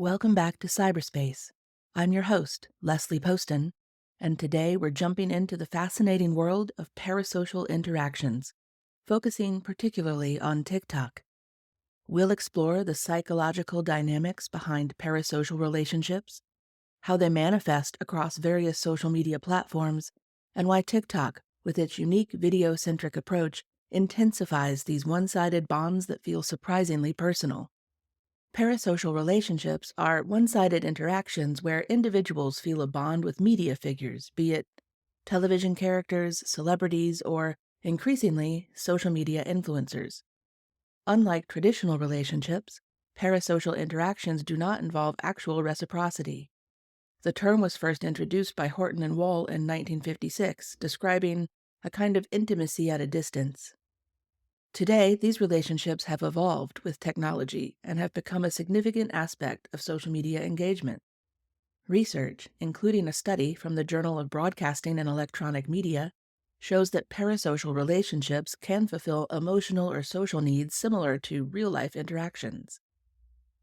Welcome back to Cyberspace. I'm your host, Leslie Poston, and today we're jumping into the fascinating world of parasocial interactions, focusing particularly on TikTok. We'll explore the psychological dynamics behind parasocial relationships, how they manifest across various social media platforms, and why TikTok, with its unique video-centric approach, intensifies these one-sided bonds that feel surprisingly personal. Parasocial relationships are one-sided interactions where individuals feel a bond with media figures, be it television characters, celebrities, or, increasingly, social media influencers. Unlike traditional relationships, parasocial interactions do not involve actual reciprocity. The term was first introduced by Horton and Wall in 1956, describing a kind of intimacy at a distance. Today, these relationships have evolved with technology and have become a significant aspect of social media engagement. Research, including a study from the Journal of Broadcasting and Electronic Media, shows that parasocial relationships can fulfill emotional or social needs similar to real-life interactions.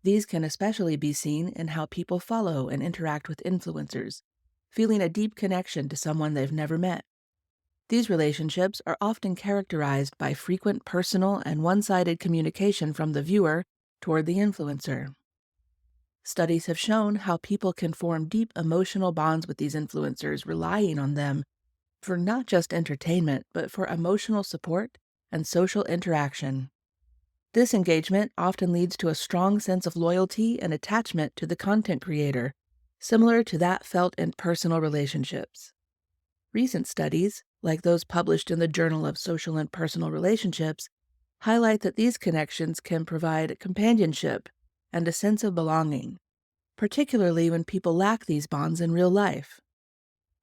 These can especially be seen in how people follow and interact with influencers, feeling a deep connection to someone they've never met. These relationships are often characterized by frequent personal and one-sided communication from the viewer toward the influencer. Studies have shown how people can form deep emotional bonds with these influencers, relying on them for not just entertainment, but for emotional support and social interaction. This engagement often leads to a strong sense of loyalty and attachment to the content creator, similar to that felt in personal relationships. Recent studies, like those published in the Journal of Social and Personal Relationships, highlight that these connections can provide companionship and a sense of belonging, particularly when people lack these bonds in real life.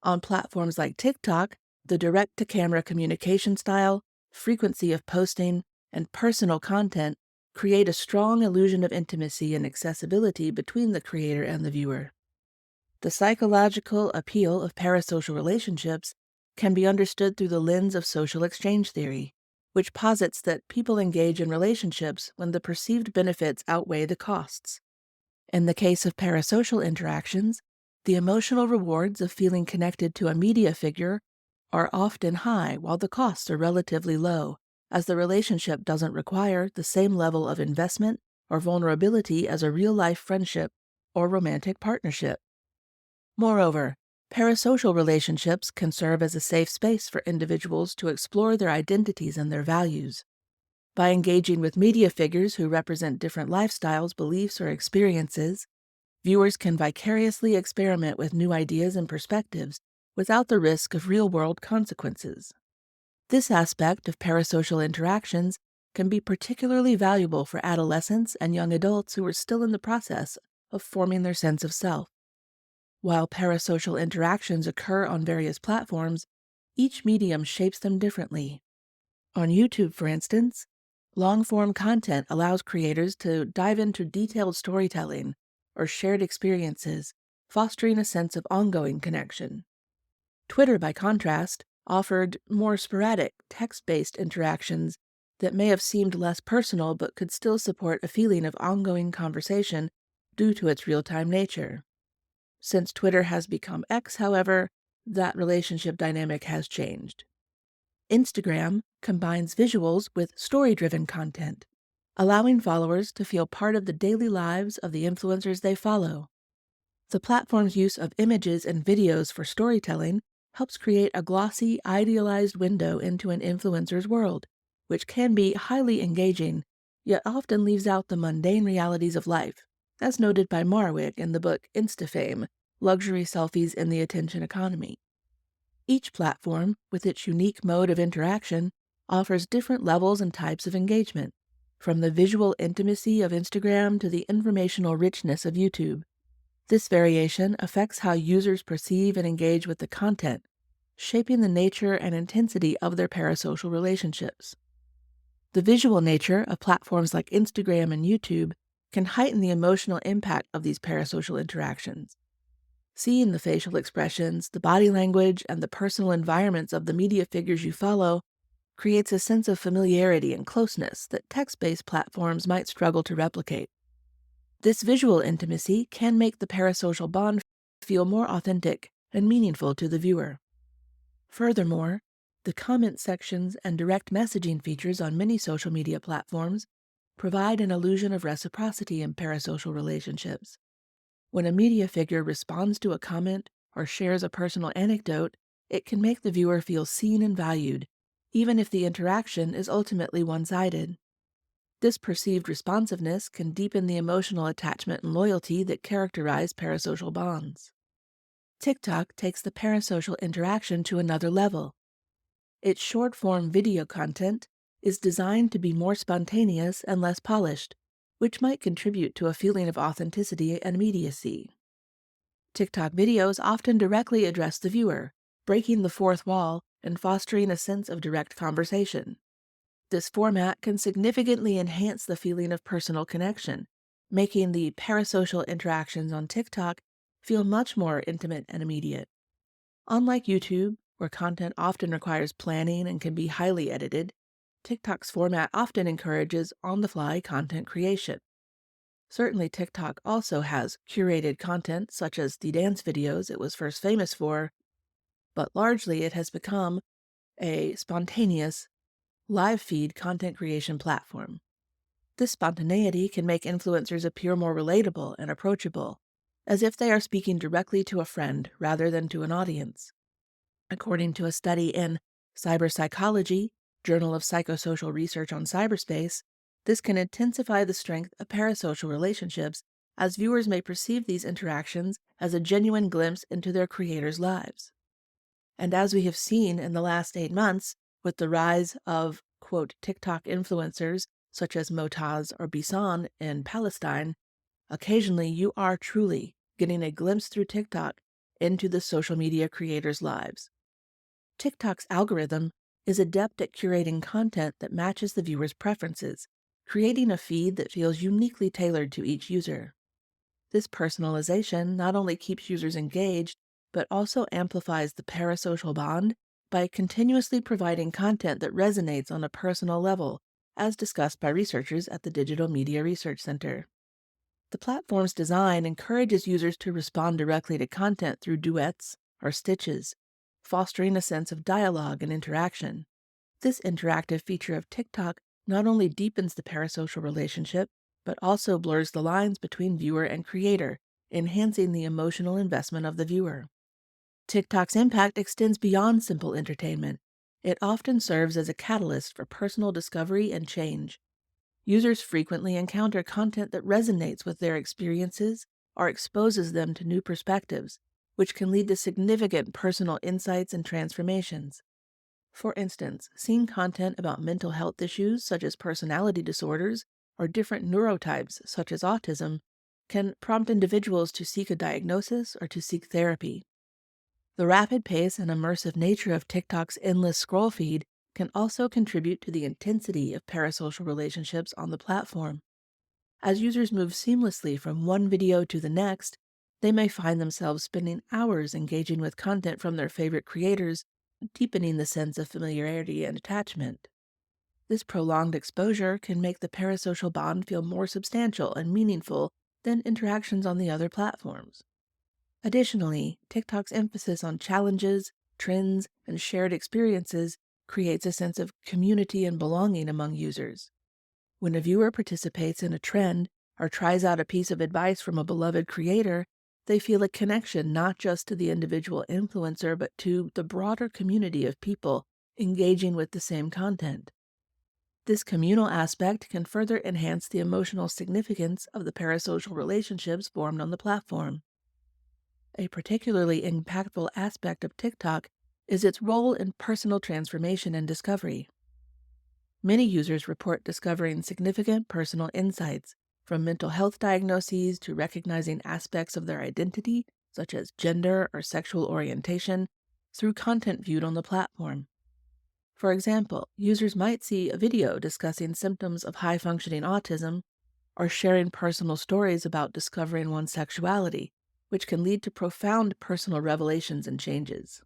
On platforms like TikTok, the direct-to-camera communication style, frequency of posting, and personal content create a strong illusion of intimacy and accessibility between the creator and the viewer. The psychological appeal of parasocial relationships can be understood through the lens of social exchange theory, which posits that people engage in relationships when the perceived benefits outweigh the costs. In the case of parasocial interactions, the emotional rewards of feeling connected to a media figure are often high while the costs are relatively low, as the relationship doesn't require the same level of investment or vulnerability as a real-life friendship or romantic partnership. Moreover, parasocial relationships can serve as a safe space for individuals to explore their identities and their values. By engaging with media figures who represent different lifestyles, beliefs, or experiences, viewers can vicariously experiment with new ideas and perspectives without the risk of real-world consequences. This aspect of parasocial interactions can be particularly valuable for adolescents and young adults who are still in the process of forming their sense of self. While parasocial interactions occur on various platforms, each medium shapes them differently. On YouTube, for instance, long-form content allows creators to dive into detailed storytelling or shared experiences, fostering a sense of ongoing connection. Twitter, by contrast, offered more sporadic, text-based interactions that may have seemed less personal but could still support a feeling of ongoing conversation due to its real-time nature. Since Twitter has become X, however, that relationship dynamic has changed. Instagram combines visuals with story-driven content, allowing followers to feel part of the daily lives of the influencers they follow. The platform's use of images and videos for storytelling helps create a glossy, idealized window into an influencer's world, which can be highly engaging, yet often leaves out the mundane realities of life, as noted by Marwick in the book Instafame, Luxury Selfies in the Attention Economy. Each platform, with its unique mode of interaction, offers different levels and types of engagement, from the visual intimacy of Instagram to the informational richness of YouTube. This variation affects how users perceive and engage with the content, shaping the nature and intensity of their parasocial relationships. The visual nature of platforms like Instagram and YouTube can heighten the emotional impact of these parasocial interactions. Seeing the facial expressions, the body language, and the personal environments of the media figures you follow creates a sense of familiarity and closeness that text-based platforms might struggle to replicate. This visual intimacy can make the parasocial bond feel more authentic and meaningful to the viewer. Furthermore, the comment sections and direct messaging features on many social media platforms provide an illusion of reciprocity in parasocial relationships. When a media figure responds to a comment or shares a personal anecdote, it can make the viewer feel seen and valued, even if the interaction is ultimately one-sided. This perceived responsiveness can deepen the emotional attachment and loyalty that characterize parasocial bonds. TikTok takes the parasocial interaction to another level. Its short-form video content is designed to be more spontaneous and less polished, which might contribute to a feeling of authenticity and immediacy. TikTok videos often directly address the viewer, breaking the fourth wall and fostering a sense of direct conversation. This format can significantly enhance the feeling of personal connection, making the parasocial interactions on TikTok feel much more intimate and immediate. Unlike YouTube, where content often requires planning and can be highly edited, TikTok's format often encourages on-the-fly content creation. Certainly, TikTok also has curated content such as the dance videos it was first famous for, but largely it has become a spontaneous, live feed content creation platform. This spontaneity can make influencers appear more relatable and approachable, as if they are speaking directly to a friend rather than to an audience. According to a study in Cyberpsychology, Journal of Psychosocial Research on Cyberspace, this can intensify the strength of parasocial relationships, as viewers may perceive these interactions as a genuine glimpse into their creators' lives. And as we have seen in the last 8 months, with the rise of, quote, TikTok influencers such as Motaz or Bisan in Palestine, occasionally you are truly getting a glimpse through TikTok into the social media creators' lives. TikTok's algorithm is adept at curating content that matches the viewer's preferences, creating a feed that feels uniquely tailored to each user. This personalization not only keeps users engaged, but also amplifies the parasocial bond by continuously providing content that resonates on a personal level, as discussed by researchers at the Digital Media Research Center. The platform's design encourages users to respond directly to content through duets or stitches, fostering a sense of dialogue and interaction. This interactive feature of TikTok not only deepens the parasocial relationship, but also blurs the lines between viewer and creator, enhancing the emotional investment of the viewer. TikTok's impact extends beyond simple entertainment. It often serves as a catalyst for personal discovery and change. Users frequently encounter content that resonates with their experiences or exposes them to new perspectives, which can lead to significant personal insights and transformations. For instance, seeing content about mental health issues such as personality disorders or different neurotypes such as autism can prompt individuals to seek a diagnosis or to seek therapy. The rapid pace and immersive nature of TikTok's endless scroll feed can also contribute to the intensity of parasocial relationships on the platform. As users move seamlessly from one video to the next, they may find themselves spending hours engaging with content from their favorite creators, deepening the sense of familiarity and attachment. This prolonged exposure can make the parasocial bond feel more substantial and meaningful than interactions on the other platforms. Additionally, TikTok's emphasis on challenges, trends, and shared experiences creates a sense of community and belonging among users. When a viewer participates in a trend or tries out a piece of advice from a beloved creator, they feel a connection not just to the individual influencer, but to the broader community of people engaging with the same content. This communal aspect can further enhance the emotional significance of the parasocial relationships formed on the platform. A particularly impactful aspect of TikTok is its role in personal transformation and discovery. Many users report discovering significant personal insights, from mental health diagnoses to recognizing aspects of their identity, such as gender or sexual orientation, through content viewed on the platform. For example, users might see a video discussing symptoms of high-functioning autism or sharing personal stories about discovering one's sexuality, which can lead to profound personal revelations and changes.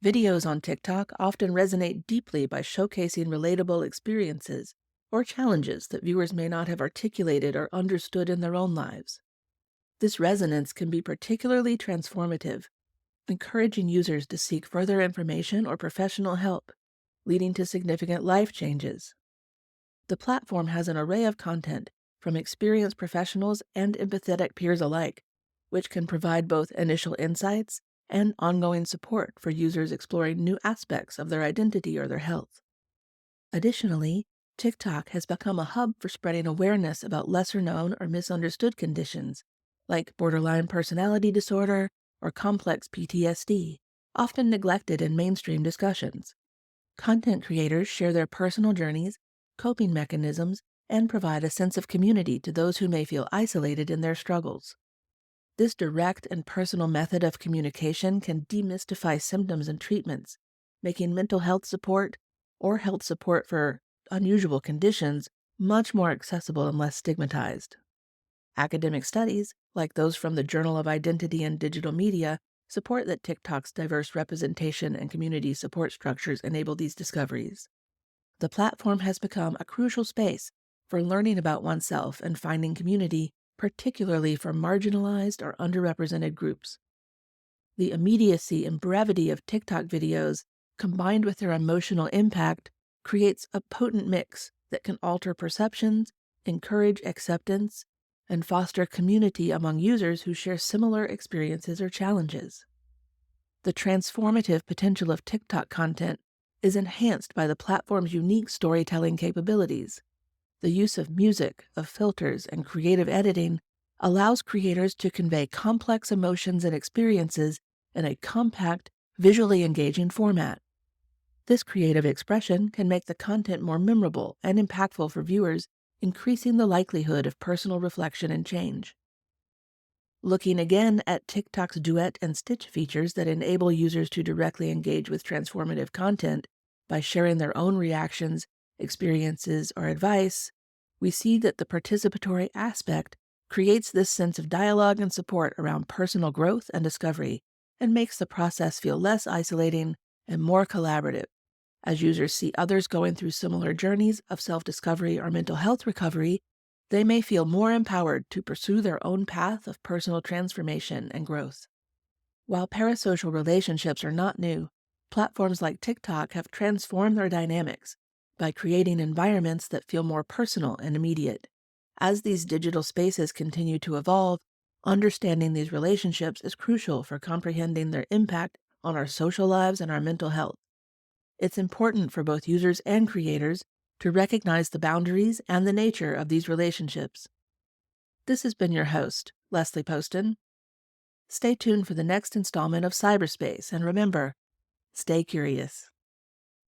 Videos on TikTok often resonate deeply by showcasing relatable experiences or challenges that viewers may not have articulated or understood in their own lives. This resonance can be particularly transformative, encouraging users to seek further information or professional help, leading to significant life changes. The platform has an array of content from experienced professionals and empathetic peers alike, which can provide both initial insights and ongoing support for users exploring new aspects of their identity or their health. Additionally, TikTok has become a hub for spreading awareness about lesser-known or misunderstood conditions, like borderline personality disorder or complex PTSD, often neglected in mainstream discussions. Content creators share their personal journeys, coping mechanisms, and provide a sense of community to those who may feel isolated in their struggles. This direct and personal method of communication can demystify symptoms and treatments, making mental health support or health support for unusual conditions much more accessible and less stigmatized. Academic studies, like those from the Journal of Identity and Digital Media, support that TikTok's diverse representation and community support structures enable these discoveries. The platform has become a crucial space for learning about oneself and finding community, particularly for marginalized or underrepresented groups. The immediacy and brevity of TikTok videos, combined with their emotional impact, creates a potent mix that can alter perceptions, encourage acceptance, and foster community among users who share similar experiences or challenges. The transformative potential of TikTok content is enhanced by the platform's unique storytelling capabilities. The use of music, of filters, and creative editing allows creators to convey complex emotions and experiences in a compact, visually engaging format. This creative expression can make the content more memorable and impactful for viewers, increasing the likelihood of personal reflection and change. Looking again at TikTok's duet and stitch features that enable users to directly engage with transformative content by sharing their own reactions, experiences, or advice, we see that the participatory aspect creates this sense of dialogue and support around personal growth and discovery, and makes the process feel less isolating and more collaborative. As users see others going through similar journeys of self-discovery or mental health recovery, they may feel more empowered to pursue their own path of personal transformation and growth. While parasocial relationships are not new, platforms like TikTok have transformed their dynamics by creating environments that feel more personal and immediate. As these digital spaces continue to evolve, understanding these relationships is crucial for comprehending their impact on our social lives and our mental health. It's important for both users and creators to recognize the boundaries and the nature of these relationships. This has been your host, Leslie Poston. Stay tuned for the next installment of PsyberSpace, and remember, stay curious.